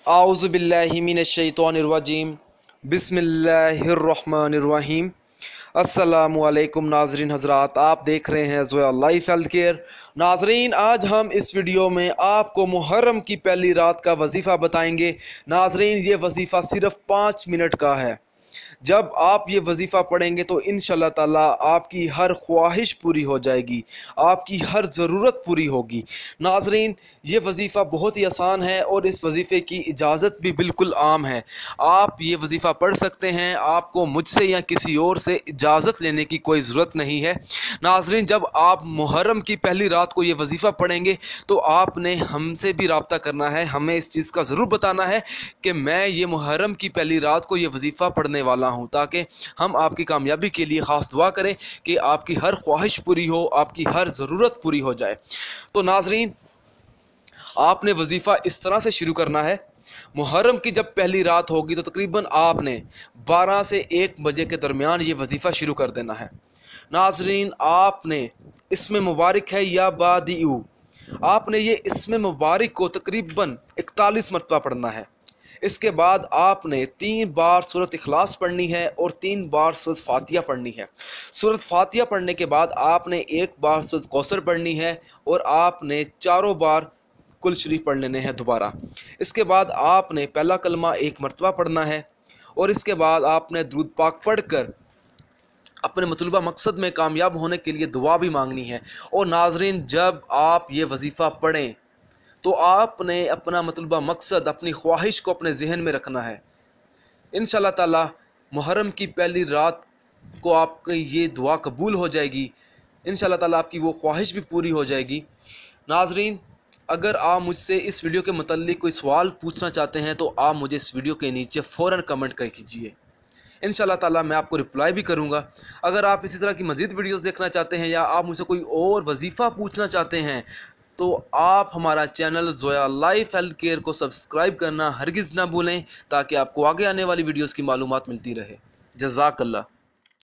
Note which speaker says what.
Speaker 1: اعوذ باللہ من الشیطان الرجیم بسم اللہ الرحمن الرحیم۔ السلام علیکم ناظرین حضرات، آپ دیکھ رہے ہیں وظائف ہیلتھ کیئر۔ ناظرین، آج ہم اس ویڈیو میں آپ کو محرم کی پہلی رات کا وظیفہ بتائیں گے۔ ناظرین، یہ وظیفہ صرف 5 منٹ کا ہے۔ جب آپ یہ وظیفہ پڑھیں گے تو انشاءاللہ تعالیٰ آپ کی ہر خواہش پوری ہو جائے گی، آپ کی ہر ضرورت پوری ہوگی۔ ناظرین، یہ وظیفہ بہت ہی آسان ہے اور اس وظیفے کی اجازت بھی بالکل عام ہے۔ آپ یہ وظیفہ پڑھ سکتے ہیں، آپ کو مجھ سے یا کسی اور سے اجازت لینے کی کوئی ضرورت نہیں ہے۔ ناظرین، جب آپ محرم کی پہلی رات کو یہ وظیفہ پڑھیں گے تو آپ نے ہم سے بھی رابطہ کرنا ہے، ہمیں اس چیز کا ضرور بتانا ہے کہ میں یہ محرم کی پہلی رات کو یہ وظیفہ پڑھنے والا ہوں، تاکہ ہم آپ کی کامیابی کے لیے خاص دعا کریں کہ آپ کی ہر خواہش پوری ہو، آپ کی ہر ضرورت پوری ہو جائے۔ تو ناظرین، آپ نے وظیفہ اس طرح سے شروع کرنا ہے۔ محرم کی جب پہلی رات ہوگی تو تقریباً آپ نے 12 سے 1 بجے کے درمیان یہ وظیفہ شروع کر دینا ہے۔ ناظرین، آپ نے اسم مبارک ہے یا بادیو، آپ نے یہ اسم مبارک کو تقریباً 41 مرتبہ پڑھنا ہے۔ اس کے بعد آپ نے 3 بار سورۃ اخلاص پڑھنی ہے اور 3 بار سورۃ فاتحہ پڑھنی ہے۔ سورۃ فاتحہ پڑھنے کے بعد آپ نے 1 بار سورۃ کوثر پڑھنی ہے اور آپ نے 4 بار کل شریف پڑھ لینے ہیں دوبارہ۔ اس کے بعد آپ نے پہلا کلمہ 1 مرتبہ پڑھنا ہے اور اس کے بعد آپ نے درود پاک پڑھ کر اپنے مطلوبہ مقصد میں کامیاب ہونے کے لیے دعا بھی مانگنی ہے۔ اور ناظرین، جب آپ یہ وظیفہ پڑھیں تو آپ نے اپنا مطلوبہ مقصد، اپنی خواہش کو اپنے ذہن میں رکھنا ہے۔ انشاءاللہ تعالی محرم کی پہلی رات کو آپ کی یہ دعا قبول ہو جائے گی، انشاءاللہ تعالی آپ کی وہ خواہش بھی پوری ہو جائے گی۔ ناظرین، اگر آپ مجھ سے اس ویڈیو کے متعلق کوئی سوال پوچھنا چاہتے ہیں تو آپ مجھے اس ویڈیو کے نیچے فوراً کمنٹ کر کیجیے، انشاءاللہ تعالی میں آپ کو رپلائی بھی کروں گا۔ اگر آپ اسی طرح کی مزید ویڈیوز دیکھنا چاہتے ہیں یا آپ مجھ سے کوئی اور وظیفہ پوچھنا چاہتے ہیں تو آپ ہمارا چینل وظائف ہیلتھ کیئر کو سبسکرائب کرنا ہرگز نہ بھولیں، تاکہ آپ کو آگے آنے والی ویڈیوز کی معلومات ملتی رہے۔ جزاک اللہ۔